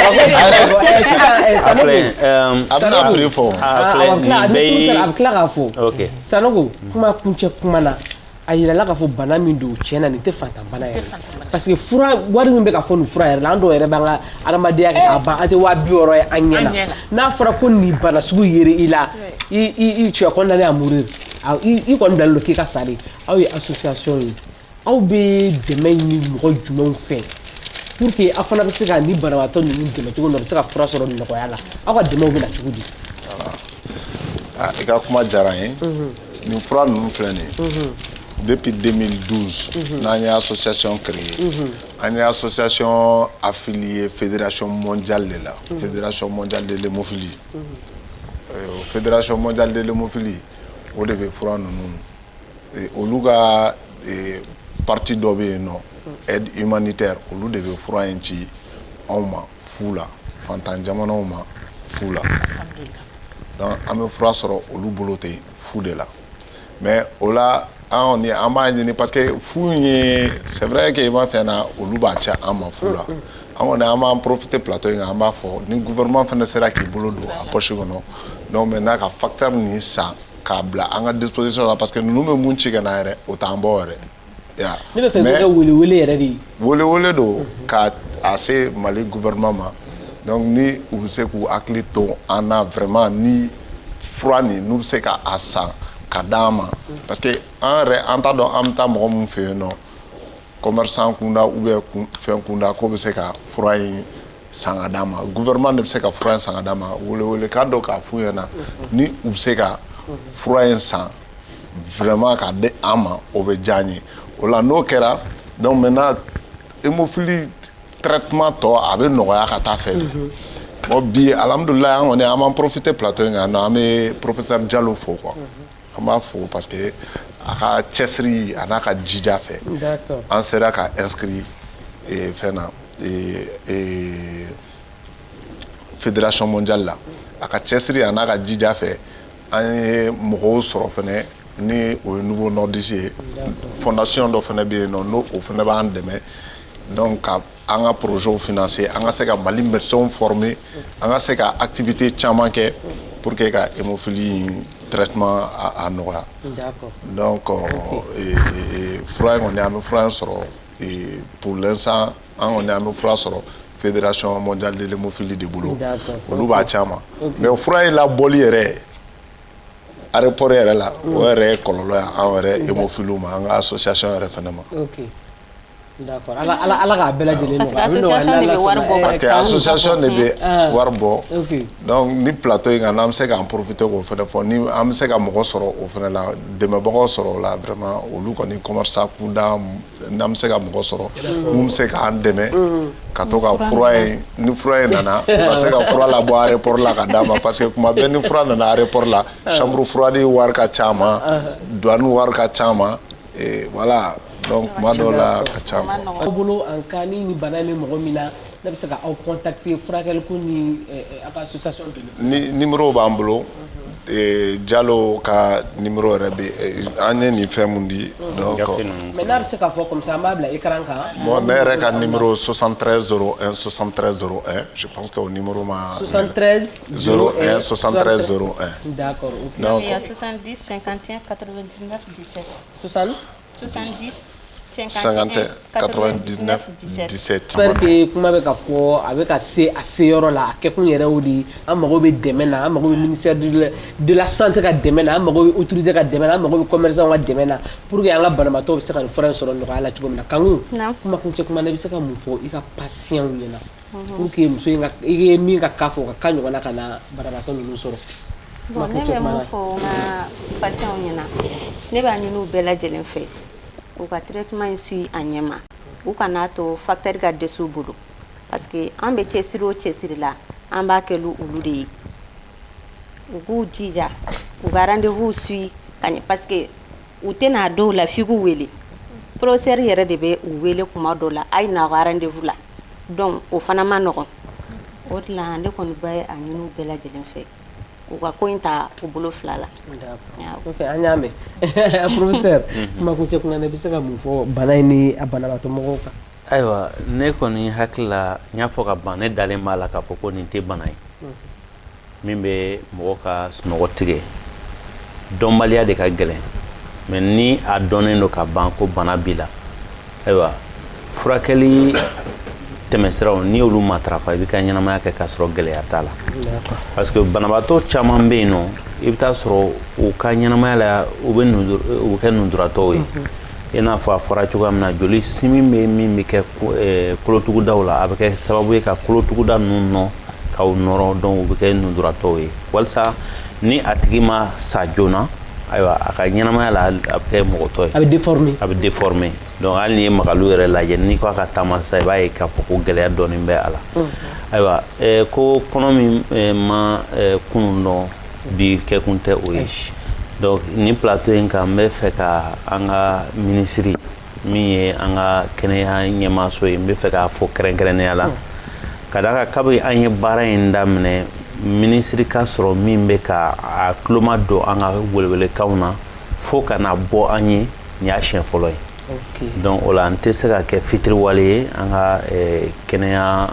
a bɛna prix fɔ a bɛ tila k'a fɔ Sanogo kuma kuncɛ kuma na a yirala k'a fɔ bana min don tiɲɛna nin tɛ fantanbana yɛrɛ parce que fura wari min bɛ ka fɔ nin fura yɛrɛ la an dɔw yɛrɛ b'an ka adamadenya kɛ k'a ban an tɛ 200 ye an ɲɛna n'a fɔra ko nin bana sugu yera i la i tu es condamné à mourir i kɔni bilalen don k'i ka sa de aw ye association ye aw bɛ dɛmɛ ɲini mɔgɔ jumɛnw fɛ pour que aw fana bɛ se ka ni banabaatɔ ninnu dɛmɛ cogo min na u bɛ se ka fura sɔrɔ nɔgɔya la aw ka dɛmɛw bɛ na cogo di. I ka kuma diyara n ye nin fura ninnu filɛ nin ye depuis 2012 n'an ye association créée an ye association affiliée fédération mondiale de la fédération mondiale de l'hémophilie fédération mondiale de l'hémophilie o de bɛ fura ninnu olu ka parti dɔ bɛ yen nɔ aide humanitaire olu de bɛ fura in ci anw ma fu la fantan jamanaw ma fu la donc an bɛ fura sɔrɔ olu bolo ten fu de la mais o la an b'a ɲini parce que fu ye c'est vrai que i ma fɛn na olu b'a ca an ma fu la an kɔni an b'an profiter plateau in kan an b'a fɔ ni gouvernement fana sera k'i bolo don a poche kɔnɔ donc maintenant ka facteur nin san k'a bila an ka disposition la parce que ninnu bɛ mun ci ka na yɛrɛ o t'an bɔ yɛrɛ. Ne bɛ fɛ k'o kɛ welewele yɛrɛ de ye. Welewele don ka a se Mali gouvernement ma donc ni u bɛ se k'u hakili to an na vraiment ni fura nin n'u bɛ se ka a san ka d'an ma parce que an yɛrɛ an t'a dɔn an bɛ taa mɔgɔ min fɛ yen nɔ commerçant kunda ou bien fɛn kunda k'o bɛ se ka fura in san ka d'an ma gouvernement de bɛ se ka fura in san ka d'an ma welewele k'a dɔn k'a f'u ɲɛna ni u bɛ se ka fura in san vraiment ka di an ma o bɛ diya n ye. O la n'o kɛra donc maintenant hémophilie traitement tɔ a bɛ nɔgɔya ka taa fɛ de bon bi alhamdulilayi an kɔni an b'an profiter plateau in kan an bɛ professeur Diallo fo quoi an b'a fo parce que a ka cɛsiri a n'a ka jija fɛ an sera ka inscrit fɛn na fédération mondiale la a ka cɛsiri a n'a ka jija fɛ an ye mɔgɔw sɔrɔ fɛnɛ ni o ye nouveau nordiste ye fondation dɔ fana bɛ yen nɔ n'o o fana b'an dɛmɛ donc ka an ka projets financer an ka se ka Mali médecins former an ka se ka activité caman kɛ pour que ka hémophilie traitement a nɔgɔya donc fura in kɔni an bɛ fura in sɔrɔ pour l'instant an kɔni an bɛ fura sɔrɔ fédération mondiale de l'hémophilie de bolo olu b'a caman mais fura in labɔli yɛrɛ aéroport yɛrɛ la o yɛrɛ ye kɔlɔlɔ ye an yɛrɛ hémophile ma an ka association yɛrɛ fana ma. D'accord. Ala k'a bɛɛ lajɛlen parce que association de bɛ wari bɔ. parce que association de bɛ wari bɔ donc ni plateau in kan n'an bɛ se k'an profiter k'o fana fɔ ni an bɛ se ka mɔgɔ sɔrɔ o fana la dɛmɛbagaw sɔrɔ o la vraiment olu kɔni commerçant kunda n'an bɛ se ka mɔgɔ sɔrɔ mun bɛ se k'an dɛmɛ ka to ka fura in ni fura in nana ka se ka fura labɔ aéroport la ka d'a ma parce que kuma bɛɛ ni fura nana aéroport la chambre froide wari ka ca ma douane wari ka ca ma voilà. Donc kuma dɔw la ka ca aw bolo en cas ni bana in bɛ mɔgɔ min na ne bɛ se ka aw contacter furakɛliko ni a ka association ni numéro b'an bolo Diallo ka numéro yɛrɛ bɛ an ye nin fɛn mun di donc mais n'a bɛ se ka fɔ comme ça an b'a bila écran kan bon ne yɛrɛ ka numéro 73 01 73 01 je pense que o numéro ma 73 01 73 01 d'accord donc il y a 70 51 99 17 70 51 99 17 j'espère que kuma bɛ ka fɔ a bɛ ka se a seyɔrɔ la a kɛkun yɛrɛ y'o de ye an mago bɛ dɛmɛ na an mago bɛ ministère de la santé ka dɛmɛ na an mago bɛ autorité ka dɛmɛ na an mago bɛ commerçant ka dɛmɛ na pour que an ka banabaatɔw bɛ se ka nin fura in sɔrɔ nɔgɔya la cogo min na Kanku kuma kuncɛ kuma na i bɛ se ka mun fɔ i ka patients ɲɛna pour que muso in ka i ye min ka cas fɔ o ka cas ɲɔgɔnna ka na banabaatɔ ninnu sɔrɔ. Bon ne bɛ mun fɔ n ka patients ɲɛna ne b'a ɲini u bɛɛ lajɛlen fɛ u ka traitement in suit a ɲɛ ma u kana to facteur ka dɛsɛ u bolo parce que an bɛ cɛsiri o cɛsiri la an b'a kɛ olu de ye u k'u jija u ka rendez-vous suit ka ɲɛ parce que u tɛna dɔw la f'i k'u wele professeur yɛrɛ de bɛ u wele kuma dɔ la a ye na ka rendez-vous la donc o fana ma nɔgɔn o de la ne kɔni bɛ a ɲini u bɛɛ lajɛlen fɛ u ka ko in ta u bolo fila la. Ok, an y'a mɛn professeur kumakuncɛ kunna ne bɛ se ka mun fɔ bana in ni a banabaatɔ mɔgɔw kan. Ayiwa ne kɔni hakili la n y'a fɔ ka ban ne dalen b'a la k'a fɔ ko nin tɛ bana ye min bɛ mɔgɔ ka sunɔgɔ tigɛ dɔnbaliya de ka gɛlɛn mais ni a dɔnnen don ka ban ko bana b'i la ayiwa furakɛli tɛmɛsiraw n'i y'olu matarafa i bɛ ka ɲɛnamaya kɛ k'a sɔrɔ gɛlɛya t'a la parce que banabaatɔ caman bɛ yen nɔ i bɛ taa sɔrɔ u ka ɲɛnamaya la u bɛ kɛ nujuratɔw ye i n'a fɔ a fɔra cogoya min na joli simi bɛ min bɛ kɛ kolotugudaw la a bɛ kɛ sababu ye ka kolotuguda ninnu nɔ k'aw nɔrɔ donc u bɛ kɛ nujuratɔw ye walasa ni a tigi ma sa joona ayiwa a ka ɲɛnamaya la a bɛ kɛ mɔgɔtɔ ye a bɛ déformer donc hali n'i ye Magalu yɛrɛ lajɛ n'i ko a ka taama sisan i b'a ye k'a fɔ ko gɛlɛya dɔɔnin bɛ a la ayiwa ko kɔnɔ min ma kunun dɔn bi kɛkun tɛ o ye donc ni plateau in kan n bɛ fɛ ka an ka minisiri min ye an ka kɛnɛya ɲɛmaaso ye n bɛ fɛ k'a fɔ kɛrɛnkɛrɛnnenya la ka d'a kan kabi an ye baara in daminɛ minisiri ka sɔrɔ min bɛ ka a tuloma don an ka welewelekanw na fo ka na bɔ an ye nin y'a siɲɛ fɔlɔ ye donc o la n tɛ se ka kɛ fitiriwale ye an ka kɛnɛya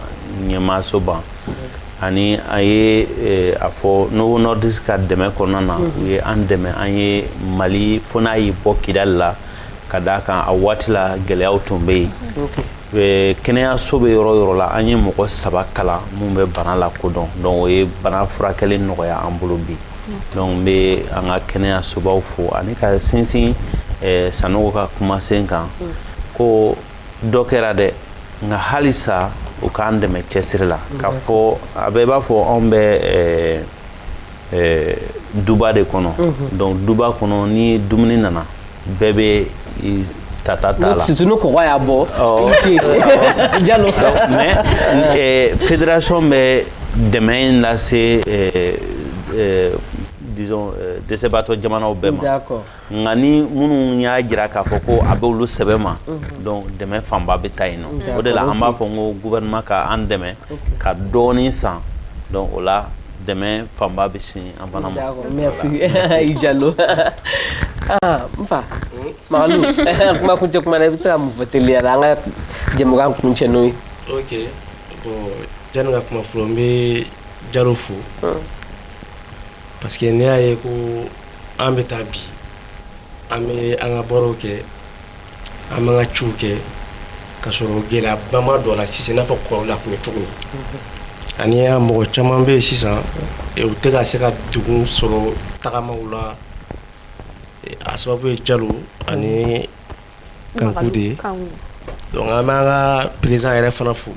ɲɛmaaso ban ani a ye a fɔ Novo Nordisk ka dɛmɛ kɔnɔna na u ye an dɛmɛ an ye Mali fo n'a y'i bɔ Kidali la ka d'a kan a waati la gɛlɛyaw tun bɛ yen kɛnɛyaso bɛ yɔrɔ yɔrɔ la an ye mɔgɔ 3 kalan mun bɛ bana lakodɔn donc o ye bana furakɛli nɔgɔya an bolo bi donc n bɛ an ka kɛnɛyasobaw fo ani ka sinsin Sanogo ka kumasen kan ko dɔ kɛra dɛ nka halisa u k'an dɛmɛ cɛsiri la k'a fɔ a bɛɛ b'a fɔ anw bɛ duba de kɔnɔ donc duba kɔnɔ ni dumuni nana bɛɛ bɛ tata t'a la surtout ni kɔgɔ y'a bɔ Jalo mais fédération bɛ dɛmɛ in lase disons dɛsɛbaatɔ jamanaw bɛɛ ma nka ni minnu y'a jira k'a fɔ ko a bɛ olu sɛbɛn ma donc dɛmɛ fanba bɛ taa yen nɔ o de la an b'a fɔ n ko gouvernement ka an dɛmɛ ka dɔɔnin san donc o la dɛmɛ fanba bɛ sin an fana ma. Merci i Jalo n fa Magalu kumakuncɛ kuma na i bɛ se ka mun fɔ teliya la an ka jɛmukan kuncɛ n'o ye. Ok bon yanni ka kuma fɔlɔ n bɛ Jalo fo parce que n'i y'a ye ko an bɛ taa bi an bɛ an ka baaraw kɛ an b'an ka ciw kɛ ka sɔrɔ gɛlɛyaba ma don a la sisan i n'a fɔ kɔrɔlen a tun bɛ cogo min ani mɔgɔ caman bɛ yen sisan u tɛ ka se ka degun sɔrɔ tagamaw la a sababu ye Jalo ani Kanku de ye donc an b'an ka président yɛrɛ fana fo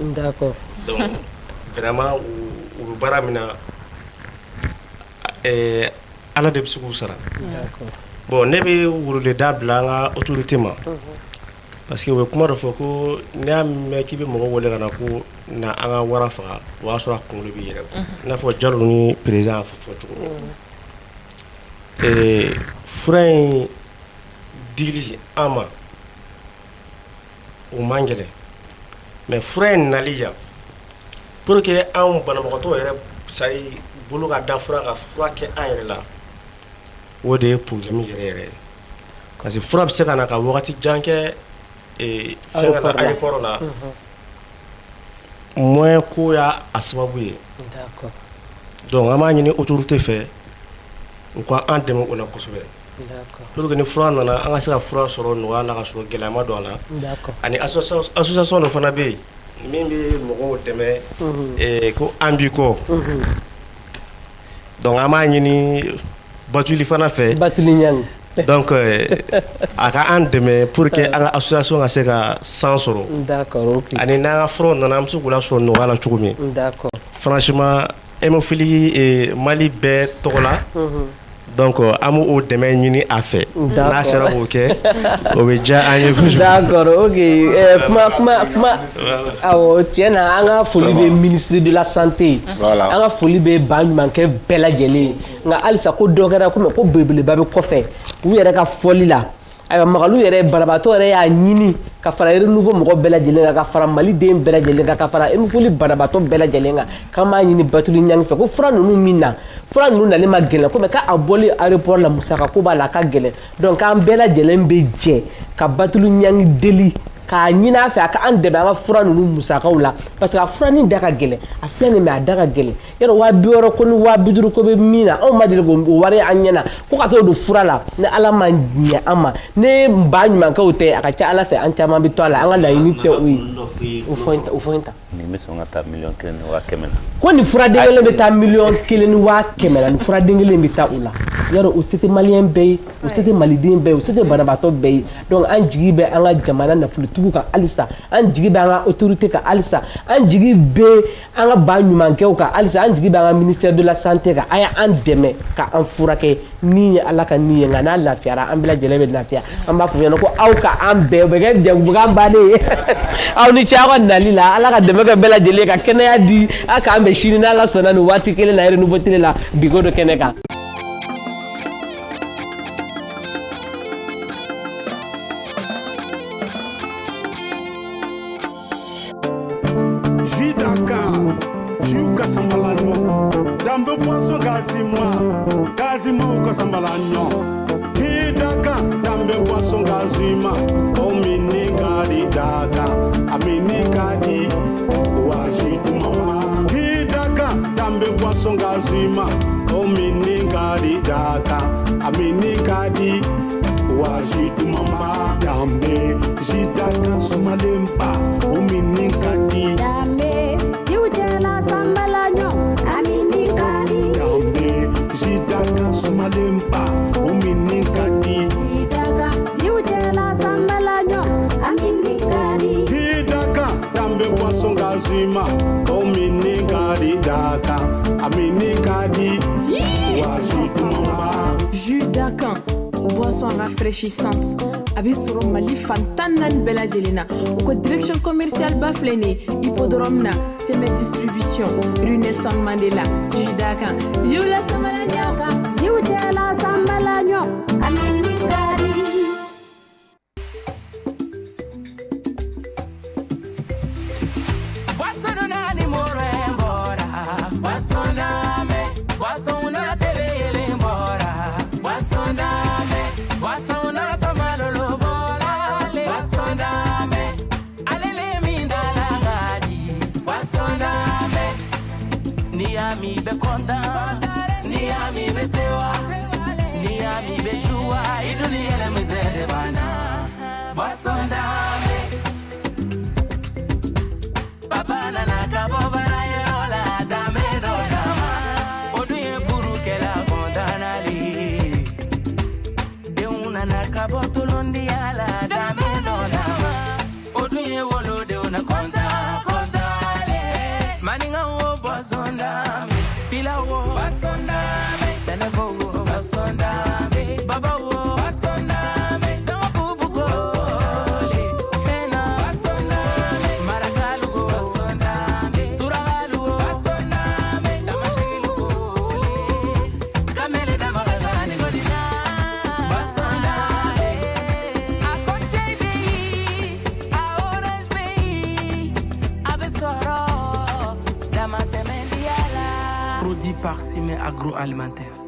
donc vraiment u bɛ baara min na Ala de bɛ se k'u sara bon ne bɛ weleweleda bila an ka autorité ma parce que u bɛ kuma dɔ fɔ ko n'i y'a mɛn k'i bɛ mɔgɔ wele ka na ko na an ka wara faga o y'a sɔrɔ a kunkolo b'i yɛrɛ i n'a fɔ Jalo ni président y'a fɔ cogo min fura in dili an ma o man gɛlɛn mais fura in nali yan pour que anw banabagatɔ yɛrɛ sayi bolo ka da fura ka fura kɛ an yɛrɛ la o de ye problème yɛrɛ yɛrɛ parce que fura bɛ se ka na ka wagati jan kɛ fɛn na aéroport la moyen ko y'a sababu ye donc an b'a ɲini autorité fɛ u ka an dɛmɛ o la kosɛbɛ pour que ni fura nana an ka se ka fura sɔrɔ nɔgɔya la ka sɔrɔ gɛlɛya ma don a la ani association dɔ fana bɛ yen min bɛ mɔgɔw dɛmɛ ko an b'i kɔ donc an b'a ɲini Batuli fana fɛ donc a ka an dɛmɛ pour que an ka association ka se ka san sɔrɔ ani n'an ka furaw nana an bɛ se k'u lasɔrɔ nɔgɔya la cogo min franchement hémophilie Mali bɛɛ tɔgɔ la Donc an b'o o dɛmɛ ɲini a fɛ n'a sera k'o kɛ o bɛ diya an ye kojugu. D'accord, ok. Kuma awɔ tiɲɛ na an ka foli bɛ ministre de la santé an ka foli bɛ ba ɲumankɛ bɛɛ lajɛlen nka halisa ko dɔ kɛra ko belebeleba bɛ kɔfɛ u yɛrɛ ka fɔli la ayiwa Magalu yɛrɛ banabaatɔ yɛrɛ y'a ɲini ka fara renouveau mɔgɔ bɛɛ lajɛlen kan ka fara maliden bɛɛ lajɛlen kan ka fara Emufuli banabaatɔ bɛɛ lajɛlen kan k'an b'a ɲini Batuli Ɲangi fɛ ko fura ninnu min na fura ninnu nali ma gɛlɛn komi k'a bɔli aéroport la musaka ko b'a la a ka gɛlɛn donc an bɛɛ lajɛlen bɛ jɛ ka Batuli Ɲangi deli k'a ɲini a fɛ a ka an dɛmɛ an ka fura ninnu musakaw la parce que a fura nin da ka gɛlɛn a filɛ nin mais a da ka gɛlɛn yɔrɔ 200 ko ni 250 ko bɛ min na anw ma deli k'o wari an ɲɛna ko ka t'o don fura la ni Ala ma ɲɛ an ma ne ba ɲumankɛw tɛ a ka ca Ala fɛ an caman bɛ to a la an ka laɲini tɛ o ye o fɔ n ta nin bɛ sɔn ka taa 1,500,000 na ko nin furaden kelen bɛ taa 1,500,000 na nin furaden kelen bɛ taa o la yɔrɔ o se tɛ maliyɛn bɛɛ ye o se tɛ maliden bɛɛ ye o se tɛ banabaatɔ bɛɛ ye donc an jigi bɛ an ka jamana nafolotigiw kan halisa an jigi bɛ an ka autorité kan halisa an jigi bɛ an ka ba ɲumankɛw kan halisa an jigi bɛ an ka ministère de la santé kan a y'an dɛmɛ ka an furakɛ ni ye Ala ka ni ye nka n'a lafiyara an bɛɛ lajɛlen bɛ lafiya an b'a fɔ ɲɛna ko aw ka an bɛɛ o bɛ kɛ jɛmukan bannen ye aw ni ce aw ka nali la Ala ka dɛmɛ kɛ bɛɛ lajɛlen ka kɛnɛya di a k'an bɛn sini n'Ala sɔnna nin waati kelen na renouveau télé la bi ko dɔ kɛnɛ kan. Dambe poisson gazima ou kasambalanyo. Hidaka dambe poisson gazima. O mini gadi daka, a mini gadi wajitu mama. Hidaka dambe poisson gazima. O mini gadi daka, a mini gadi wajitu mama. Dambe jidaka sumalempa. O mini gadi. Dambe jiwjela sambalanyo. Jidaka sumalempa uminikadi Jidaka ziwjela sambalanyo aminikadi Jidaka dambe poisson gazima uminikadi daka aminikadi wajitu mama Jidaka boisson rafraîchissante abi soro Mali fantanan bela jelena ko direction commerciale Baflene hippodrome na Semet distribution rue Nelson Mandela Jidaka Jula Samalanyaka ziwjela sambalanyo aminikadi Wasana ni morembora wasona me wasona tele mbora wasona me wasona samalolo bora le wasona me alele mindala gadi wasona me ni ami be konta ni ami be sewa ni ami be joie iduni ele mizere bana wasona me baba nana kabo bara yola dame do dama oduye buru kela kondanali de una na kabo tolondi ala dame do dama oduye wolo de una kontale maninga wo bosonda fila wo bosonda senevo wo bosonda baba wo bosonda do bubu ko fena bosonda marakalu go bosonda suragalu go bosonda damashilu go kamele damaragani godina bosonda a côté bi a orange bi abesoro damatemendiala produit par Sime agroalimentaire.